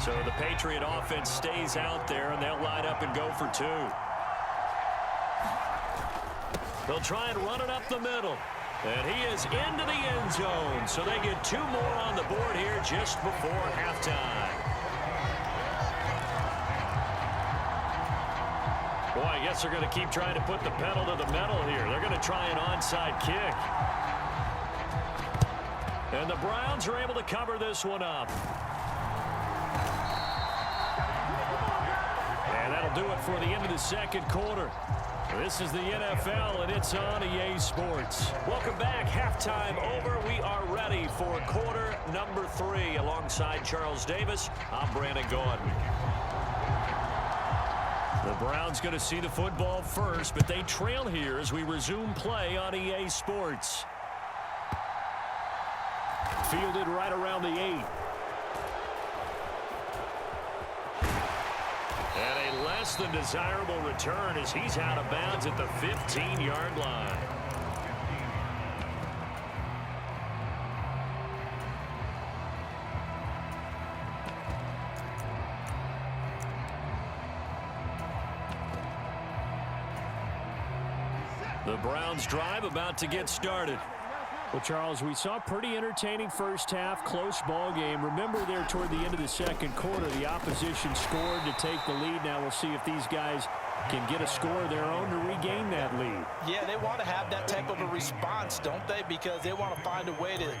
So the Patriot offense stays out there, and they'll line up and go for two. They'll try and run it up the middle. And he is into the end zone. So they get two more on the board here just before halftime. Boy, I guess they're going to keep trying to put the pedal to the metal here. They're going to try an onside kick. And the Browns are able to cover this one up. And that'll do it for the end of the second quarter. This is the NFL, and it's on EA Sports. Welcome back. Halftime over. We are ready for quarter number 3. Alongside Charles Davis, I'm Brandon Gordon. The Browns going to see the football first, but they trail here as we resume play on EA Sports. Fielded right around the 8. And a less than desirable return as he's out of bounds at the 15-yard line. The Browns drive about to get started. Well, Charles, we saw a pretty entertaining first half, close ball game. Remember there toward the end of the second quarter, the opposition scored to take the lead. Now we'll see if these guys can get a score of their own to regain that lead. Yeah, they want to have that type of a response, don't they? Because they want to find a way to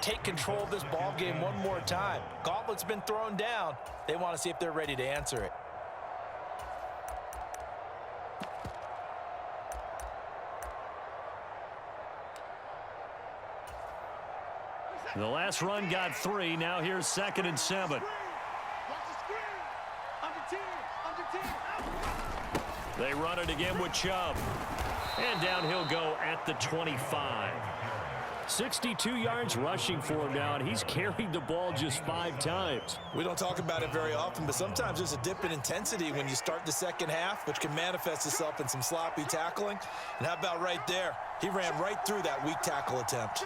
take control of this ball game one more time. Gauntlet's been thrown down. They want to see if they're ready to answer it. The last run got 3. Now here's 2nd and 7. They run it again with Chubb. And down he'll go at the 25. 62 yards rushing for him now, and he's carried the ball just 5 times. We don't talk about it very often, but sometimes there's a dip in intensity when you start the second half, which can manifest itself in some sloppy tackling. And how about right there? He ran right through that weak tackle attempt.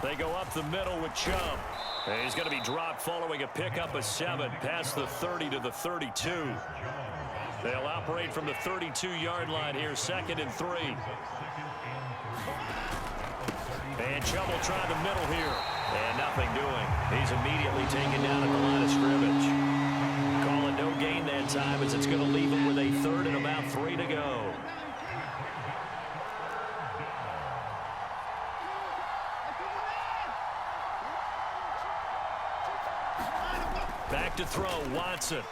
They go up the middle with Chubb. And he's going to be dropped following a pickup of 7 past the 30 to the 32. They'll operate from the 32-yard line here, 2nd and 3. And Chubb will try the middle here. And nothing doing. He's immediately taken down at the line of scrimmage. Call it no gain that time as it's going to leave him with a 3rd and about 3 to go. Back to throw, Watson.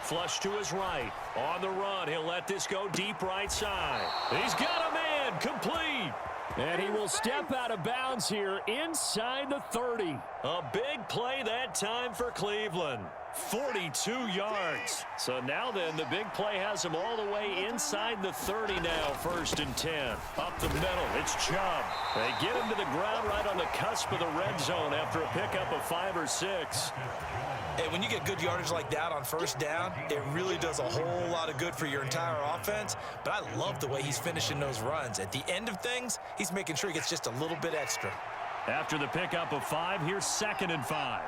Flush to his right. On the run, he'll let this go deep right side. He's got a man, complete. And he will step out of bounds here inside the 30. A big play that time for Cleveland. 42 yards. So now then, the big play has him all the way inside the 30 now, 1st and 10. Up the middle, it's Chubb. They get him to the ground right on the cusp of the red zone after a pickup of 5 or 6. Hey, when you get good yardage like that on 1st down, it really does a whole lot of good for your entire offense. But I love the way he's finishing those runs. At the end of things, he's making sure he gets just a little bit extra. After the pickup of 5, here's 2nd and 5.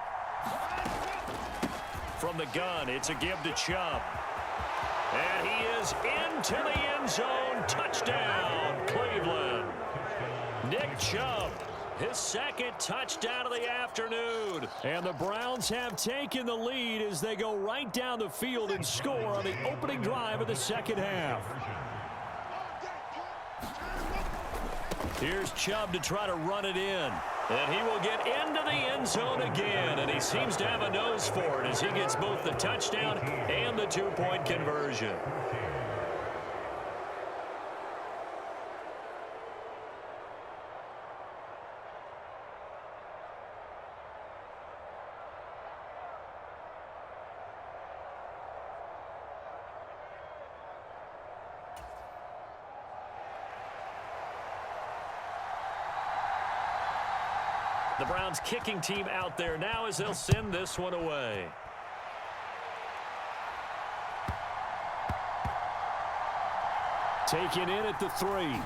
From the gun, it's a give to Chubb. And he is into the end zone. Touchdown, Cleveland. Nick Chubb, his 2nd touchdown of the afternoon. And the Browns have taken the lead as they go right down the field and score on the opening drive of the second half. Here's Chubb to try to run it in. And he will get into the end zone again. And he seems to have a nose for it as he gets both the touchdown and the 2-point conversion. The Browns kicking team out there now as they'll send this one away. Taken in at the 3.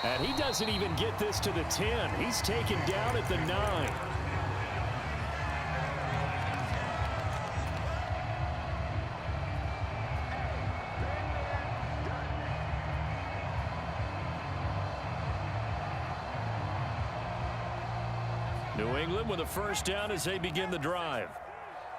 And he doesn't even get this to the 10. He's taken down at the 9. New England with a first down as they begin the drive.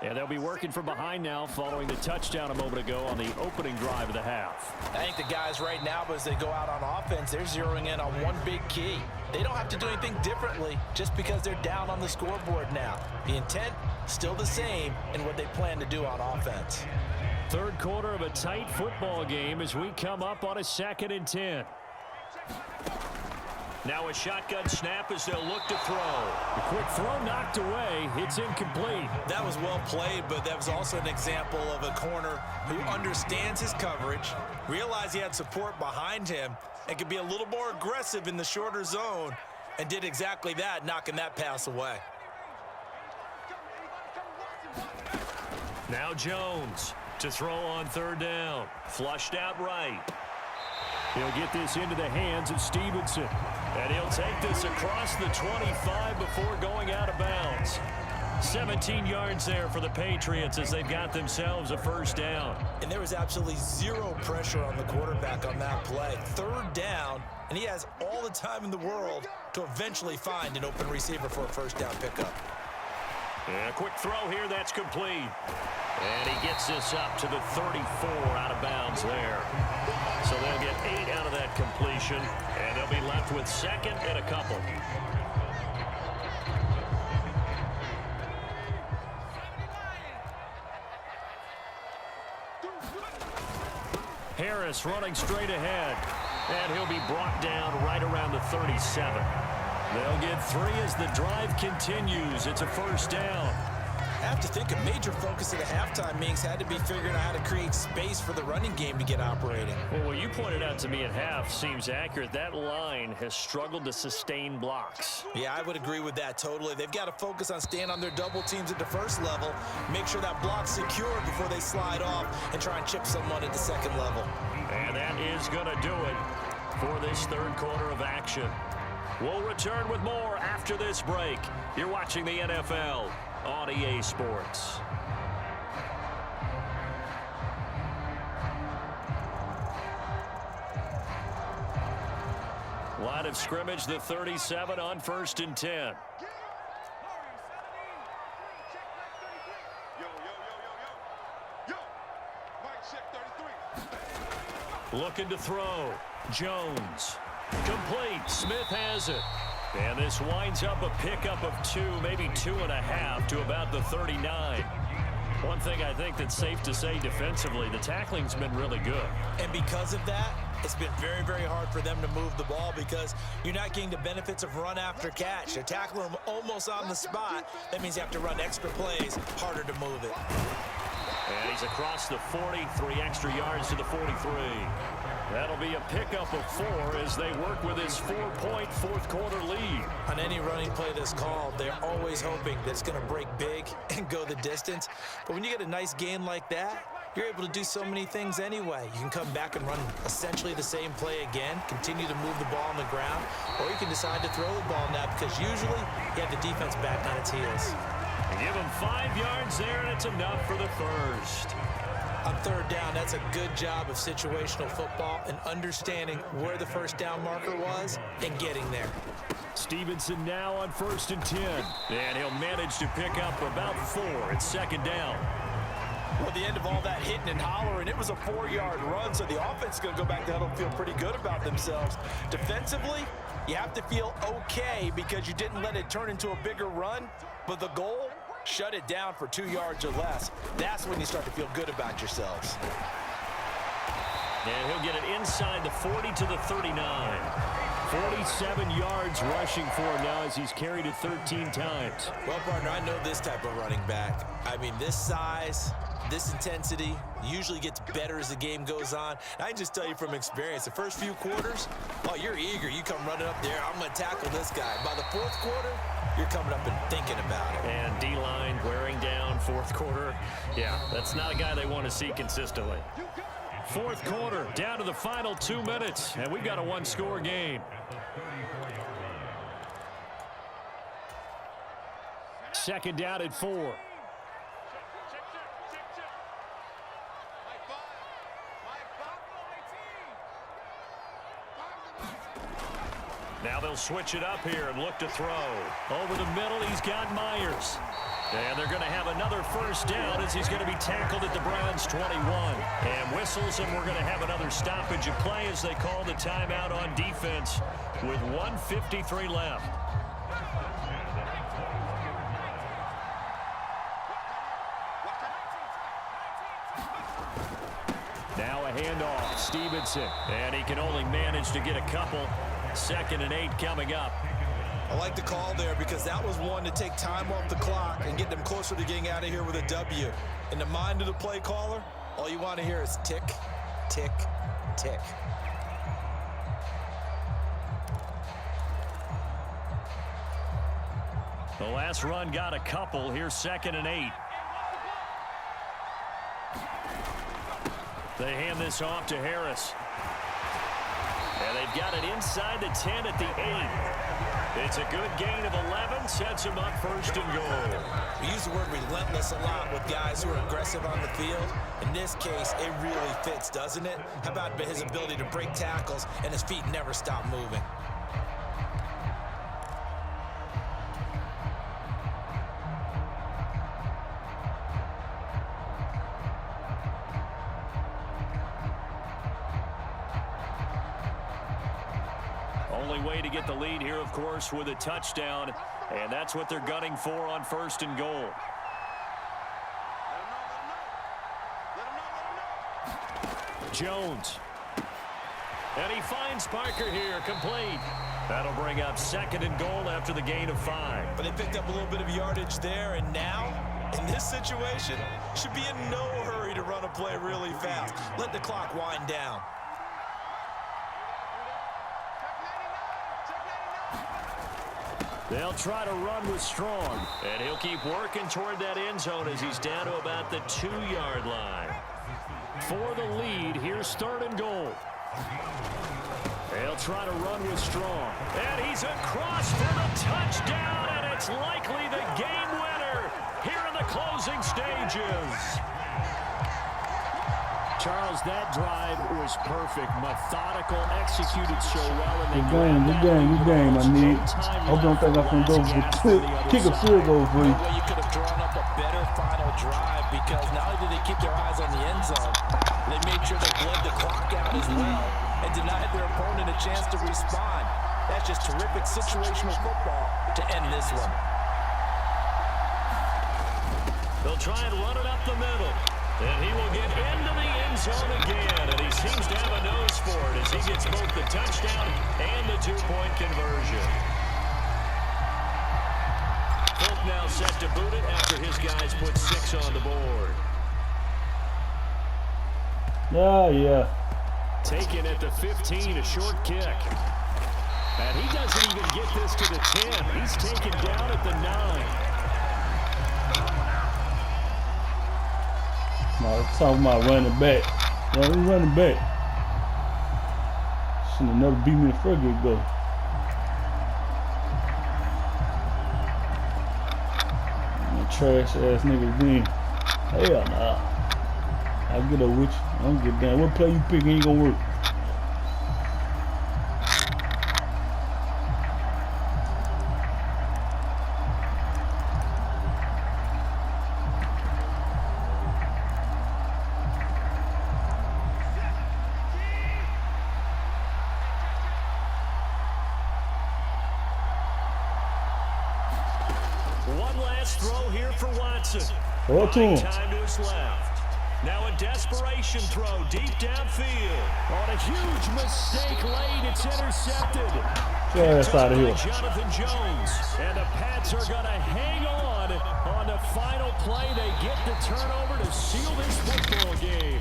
And they'll be working from behind now following the touchdown a moment ago on the opening drive of the half. I think the guys right now, as they go out on offense, they're zeroing in on one big key. They don't have to do anything differently just because they're down on the scoreboard now. The intent, still the same in what they plan to do on offense. Third quarter of a tight football game as we come up on a 2nd and 10. Now a shotgun snap as they'll look to throw. The quick throw knocked away. It's incomplete. That was well played, but that was also an example of a corner who understands his coverage, realized he had support behind him, and could be a little more aggressive in the shorter zone, and did exactly that, knocking that pass away. Now Jones to throw on 3rd down. Flushed out right. He'll get this into the hands of Stevenson. And he'll take this across the 25 before going out of bounds. 17 yards there for the Patriots as they've got themselves a first down. And there was absolutely zero pressure on the quarterback on that play. 3rd down, and he has all the time in the world to eventually find an open receiver for a first down pickup. And a quick throw here, that's complete. And he gets this up to the 34 out of bounds there. So they'll get 8 out of that completion, and they'll be left with 2nd and a couple. Harris running straight ahead, and he'll be brought down right around the 37. They'll get 3 as the drive continues. It's a first down. I have to think a major focus of the halftime meetings had to be figuring out how to create space for the running game to get operating. Well, what you pointed out to me at half seems accurate. That line has struggled to sustain blocks. Yeah, I would agree with that totally. They've got to focus on staying on their double teams at the first level, make sure that block's secure before they slide off and try and chip someone at the second level. And that is going to do it for this 3rd quarter of action. We'll return with more after this break. You're watching the NFL on EA Sports. Line of scrimmage, the 37 on 1st and 10. Looking to throw. Jones. Complete. Smith has it. And this winds up a pickup of 2, maybe 2.5 to about the 39. One thing I think that's safe to say defensively, the tackling's been really good. And because of that, it's been very, very hard for them to move the ball because you're not getting the benefits of run after catch. They're tackling them almost on the spot. That means you have to run extra plays, harder to move it. And he's across the 40, 3 extra yards to the 43. That'll be a pickup of 4 as they work with his 4-point 4th quarter lead. On any running play that's called, they're always hoping that it's going to break big and go the distance. But when you get a nice gain like that, you're able to do so many things anyway. You can come back and run essentially the same play again, continue to move the ball on the ground, or you can decide to throw the ball now because usually you have the defense back on its heels. Give him 5 yards there, and it's enough for the first. On 3rd down, that's a good job of situational football and understanding where the first down marker was and getting there. Stevenson now on 1st and 10. And he'll manage to pick up about 4 at 2nd down. Well, the end of all that hitting and hollering, it was a 4-yard run, so the offense is going to go back to huddle and feel pretty good about themselves. Defensively, you have to feel okay because you didn't let it turn into a bigger run, but the goal, shut it down for 2 yards or less. That's when you start to feel good about yourselves. And he'll get it inside the 40 to the 39. 47 yards rushing for him now as he's carried it 13 times. Well, partner, I know this type of running back. I mean, this size, this intensity usually gets better as the game goes on. And I can just tell you from experience, the first few quarters, oh, you're eager. You come running up there, I'm going to tackle this guy. By the 4th quarter, you're coming up and thinking about it. And D-line wearing down 4th quarter. Yeah, that's not a guy they want to see consistently. Fourth quarter, down to the final 2 minutes, and we've got a one-score game. Second down at 4. Now they'll switch it up here and look to throw. Over the middle, he's got Myers. And they're going to have another first down as he's going to be tackled at the Browns' 21. And whistles, and we're going to have another stoppage of play as they call the timeout on defense with 1:53 left. Now a handoff, Stevenson. And he can only manage to get a couple. 2nd and 8 coming up. I like the call there because that was one to take time off the clock and get them closer to getting out of here with a W. In the mind of the play caller, all you want to hear is tick, tick, tick. The last run got a couple. Here's 2nd and 8. They hand this off to Harris. And they've got it inside the 10 at the 8. It's a good gain of 11. Sets him up 1st and goal. We use the word relentless a lot with guys who are aggressive on the field. In this case, it really fits, doesn't it? How about his ability to break tackles and his feet never stop moving? Only way to get the lead here, of course, with a touchdown. And that's what they're gunning for on 1st and goal. Jones. And he finds Parker here, complete. That'll bring up 2nd and goal after the gain of 5. But they picked up a little bit of yardage there, and now, in this situation, should be in no hurry to run a play really fast. Let the clock wind down. They'll try to run with Strong. And he'll keep working toward that end zone as he's down to about the 2-yard line. For the lead, here's 3rd and goal. They'll try to run with Strong. And he's across for the touchdown, and it's likely the game winner here in the closing stages. Charles, that drive was perfect, methodical, executed so well. And Good game, I need. I don't think I can go kick a field goal for you. You could have drawn up a better final drive because not only did they keep their eyes on the end zone, they made sure they bled the clock out as well and denied their opponent a chance to respond. That's just terrific situational football to end this one. They'll try and run it up the middle. And he will get into the end zone again. And he seems to have a nose for it as he gets both the touchdown and the 2-point conversion. Folk now set to boot it after his guys put 6 on the board. Yeah. Taken at the 15, a short kick. And he doesn't even get this to the 10. He's taken down at the 9. No, talking about running back. Yeah, we running back. Shouldn't have never beat me the first get go. Trash ass niggas then. Hell nah. I'll get up with you. I don't get down. What play you pick ain't gonna work. One last throw here for Watson. Throw it to him. Time to his left. Now a desperation throw deep downfield. On a huge mistake late, it's intercepted. Get your ass out of here. Jonathan Jones. And the Pats are going to hang on the final play. They get the turnover to seal this football game.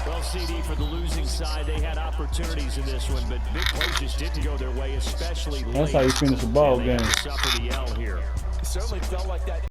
Well, CD, for the losing side, they had opportunities in this one, but big plays just didn't go their way, especially late. That's how you finish a ball game. Suffer the L here. It certainly felt like that.